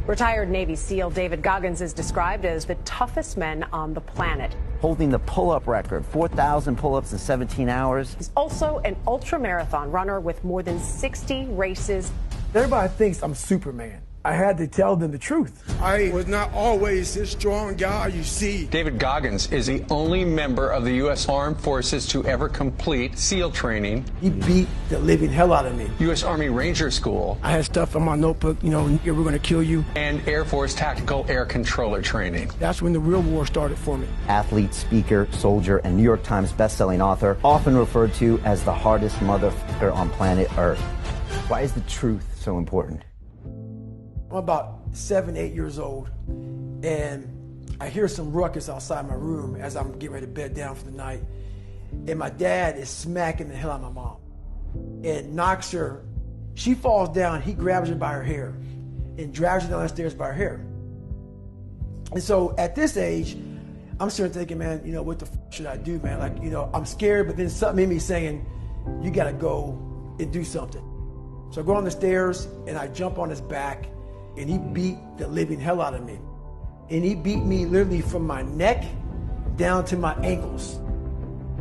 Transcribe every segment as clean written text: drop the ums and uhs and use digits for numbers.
Retired Navy SEAL David Goggins is described as the toughest man on the planet. Holding the pull-up record, 4,000 pull-ups in 17 hours. He's also an ultra-marathon runner with more than 60 races. Everybody thinks I'm Superman. I had to tell them the truth. I was not always this strong guy you see. David Goggins is the only member of the U.S. Armed Forces to ever complete SEAL training. He beat the living hell out of me. U.S. Army Ranger School. I had stuff in my notebook, we're going to kill you. And Air Force Tactical Air Controller training. That's when the real war started for me. Athlete, speaker, soldier, and New York Times best-selling author, often referred to as the hardest motherfucker on planet Earth. Why is the truth so important? I'm about 7, 8 years old, and I hear some ruckus outside my room as I'm getting ready to bed down for the night. And my dad is smacking the hell out of my mom and knocks her. She falls down. He grabs her by her hair and drags her down the stairs by her hair. And so at this age, I'm sitting thinking, man, what the should I do, man? Like, I'm scared, but then something in me saying, you got to go and do something. So I go on the stairs and I jump on his back. And he beat the living hell out of me. And he beat me literally from my neck down to my ankles.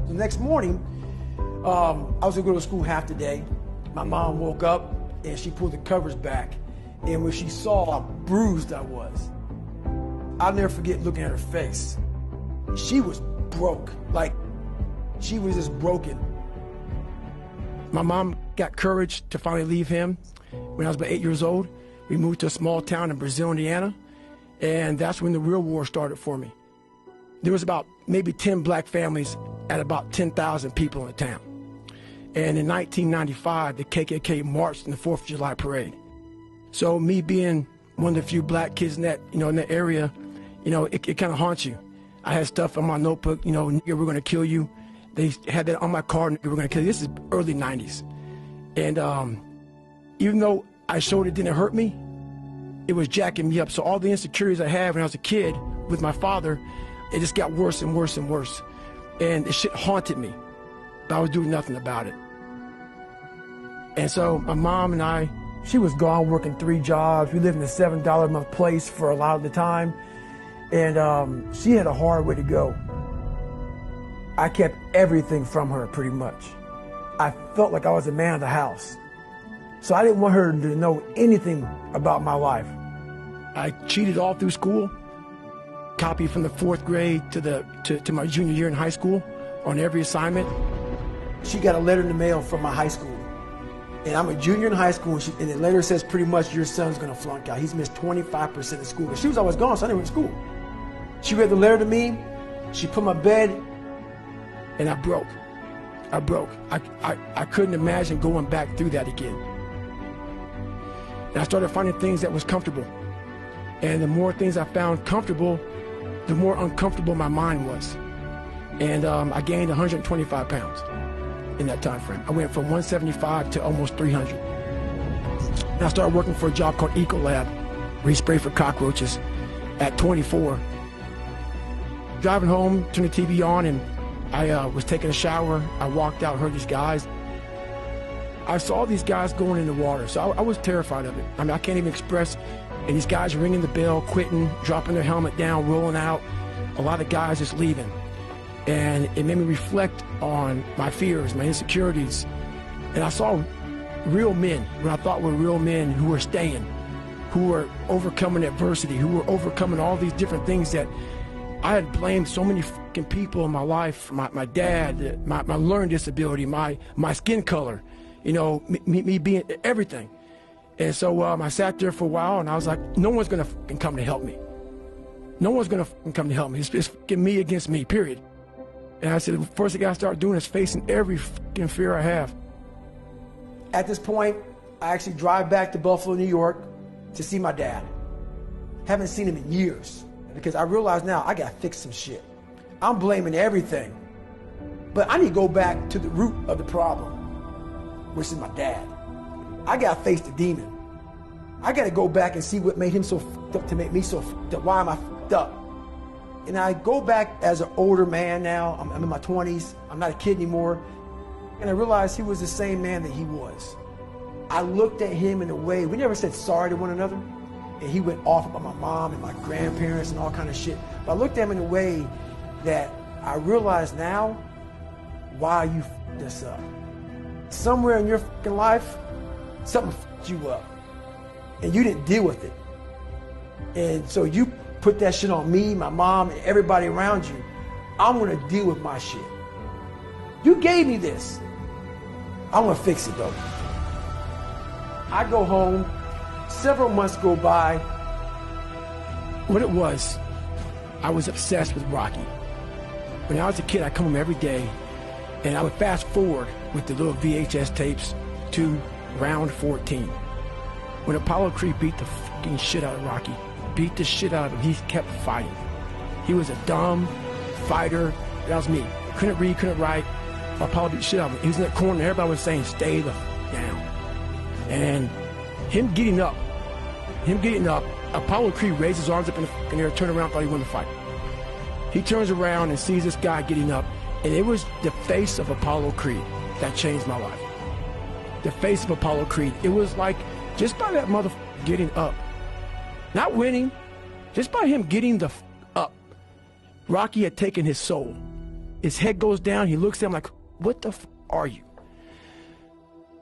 The next morning, I was gonna go to school half the day. My mom woke up and she pulled the covers back. And when she saw how bruised I was, I'll never forget looking at her face. She was broke, like she was just broken. My mom got courage to finally leave him when I was about 8 years old. We moved to a small town in Brazil, Indiana, and that's when the real war started for me. There was about maybe 10 black families at about 10,000 people in the town. And in 1995, the KKK marched in the 4th of July parade. So me being one of the few black kids in that, in that area, it kind of haunts you. I had stuff on my notebook, we're going to kill you. They had that on my card, we're going to kill you. This is early 90s. And even though I showed it didn't hurt me, it was jacking me up. So all the insecurities I had when I was a kid with my father, it just got worse and worse and worse. And the shit haunted me, but I was doing nothing about it. And so my mom and I, she was gone working 3 jobs. We lived in a $7 a month place for a lot of the time. And she had a hard way to go. I kept everything from her pretty much. I felt like I was a man of the house. So I didn't want her to know anything about my life. I cheated all through school, copied from the 4th grade to my junior year in high school on every assignment. She got a letter in the mail from my high school. And I'm a junior in high school, and the letter says pretty much your son's gonna flunk out. He's missed 25% of school. But she was always gone, so I didn't went to school. She read the letter to me, she put my bed, and I broke. I couldn't imagine going back through that again. And I started finding things that was comfortable. And the more things I found comfortable, the more uncomfortable my mind was. And I gained 125 pounds in that time frame. I went from 175 to almost 300. And I started working for a job called Ecolab, where he sprayed for cockroaches at 24. Driving home, turned the TV on, and I was taking a shower. I walked out, heard these guys. I saw these guys going in the water, so I was terrified of it. I mean, I can't even express. And these guys ringing the bell, quitting, dropping their helmet down, rolling out. A lot of guys just leaving. And it made me reflect on my fears, my insecurities. And I saw real men, what I thought were real men who were staying, who were overcoming adversity, who were overcoming all these different things that I had blamed so many fucking people in my life, my dad, my learning disability, my skin color. Me being everything. And so I sat there for a while and I was like, no one's gonna come to help me. No one's gonna come to help me. It's me against me, period. And I said, the first thing I gotta start doing is facing every fucking fear I have. At this point, I actually drive back to Buffalo, New York to see my dad. Haven't seen him in years because I realize now I gotta fix some shit. I'm blaming everything. But I need to go back to the root of the problem, which is my dad. I gotta face the demon. I gotta go back and see what made him so fucked up to make me so fucked up. Why am I fucked up? And I go back as an older man now. I'm in my 20s. I'm not a kid anymore. And I realized he was the same man that he was. I looked at him in a way, we never said sorry to one another. And he went off about my mom and my grandparents and all kind of shit. But I looked at him in a way that I realize now why you f***ed this up. Somewhere in your fucking life, something f***ed you up. And you didn't deal with it. And so you put that shit on me, my mom, and everybody around you. I'm gonna deal with my shit. You gave me this. I'm gonna fix it though. I go home, several months go by. What it was, I was obsessed with Rocky. When I was a kid, I'd come home every day and I would fast forward with the little VHS tapes to round 14. When Apollo Creed beat the fucking shit out of Rocky, beat the shit out of him, he kept fighting. He was a dumb fighter. That was me. Couldn't read, couldn't write. Apollo beat the shit out of him. He was in that corner and everybody was saying, stay the fuck down. And him getting up, Apollo Creed raised his arms up in the fucking air, turned around, thought he won the fight. He turns around and sees this guy getting up, and it was the face of Apollo Creed that changed my life. The face of Apollo Creed. It was like, just by that motherfucker getting up, not winning, just by him getting the up, Rocky had taken his soul. His head goes down, he looks at him like, what the f are you?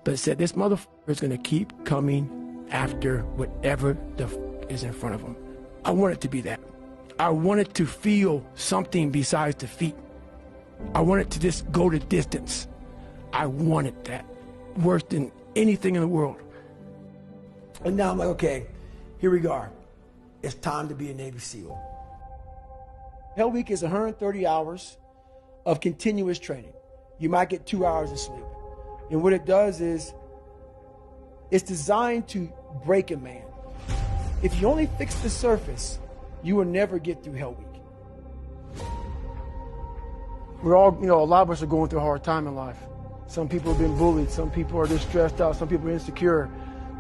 But it said, this motherfucker is gonna keep coming after whatever the f is in front of him. I want it to be that. I wanted to feel something besides defeat. I wanted to just go the distance. I wanted that worse than anything in the world. And now I'm like, okay, here we go. It's time to be a Navy SEAL. Hell Week is 130 hours of continuous training. You might get 2 hours of sleep. And what it does is, it's designed to break a man. If you only fix the surface, you will never get through Hell Week. We're all, a lot of us are going through a hard time in life. Some people have been bullied, some people are just stressed out, some people are insecure.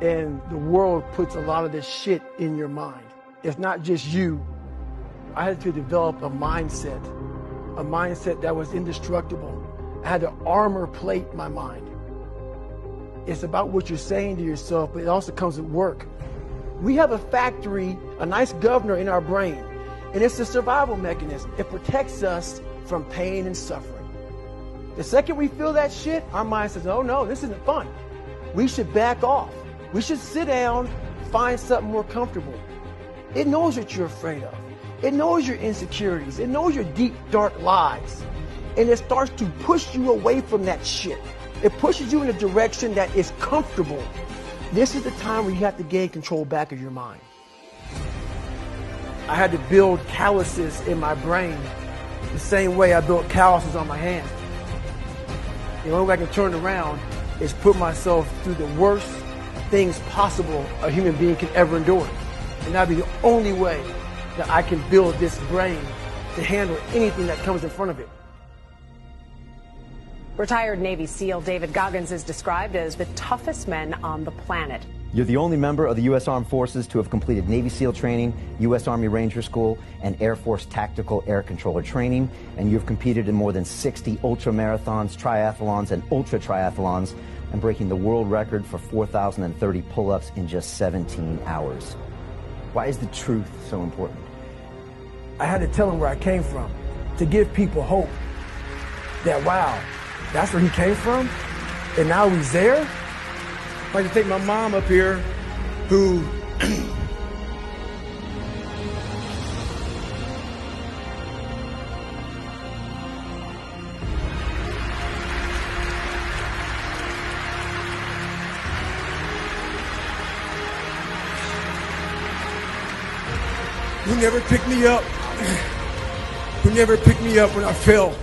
And the world puts a lot of this shit in your mind. It's not just you. I had to develop a mindset that was indestructible. I had to armor plate my mind. It's about what you're saying to yourself, but it also comes at work. We have a factory, a nice governor in our brain, and it's a survival mechanism. It protects us from pain and suffering. The second we feel that shit, our mind says, oh no, this isn't fun. We should back off. We should sit down, find something more comfortable. It knows what you're afraid of. It knows your insecurities. It knows your deep, dark lies. And it starts to push you away from that shit. It pushes you in a direction that is comfortable. This is the time where you have to gain control back of your mind. I had to build calluses in my brain the same way I built calluses on my hand. The only way I can turn around is put myself through the worst things possible a human being can ever endure. And that'd be the only way that I can build this brain to handle anything that comes in front of it. Retired Navy SEAL David Goggins is described as the toughest men on the planet. You're the only member of the U.S. Armed Forces to have completed Navy SEAL training, U.S. Army Ranger School, and Air Force Tactical Air Controller training, and you've competed in more than 60 ultramarathons, triathlons, and ultra triathlons, and breaking the world record for 4,030 pull-ups in just 17 hours. Why is the truth so important? I had to tell them where I came from, to give people hope that, wow, that's where he came from, and now he's there. I'd like to take my mom up here, who never picked me up, who never picked me up when I fell.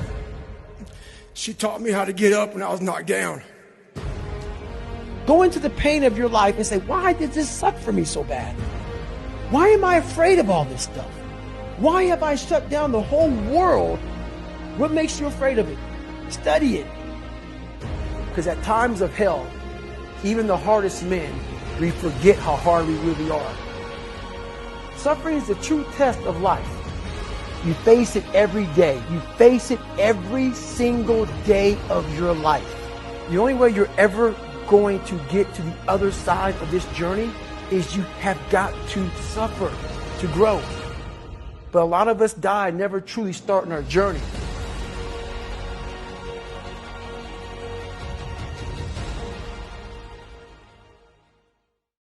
She taught me how to get up when I was knocked down. go into the pain of your life and say, why did this suck for me so bad? Why am I afraid of all this stuff? Why have I shut down the whole world? What makes you afraid of it? Study it. Because at times of hell, even the hardest men, we forget how hard we really are. Suffering is the true test of life. You face it every day. You face it every single day of your life. The only way you're ever going to get to the other side of this journey is you have got to suffer to grow. But a lot of us die never truly starting our journey.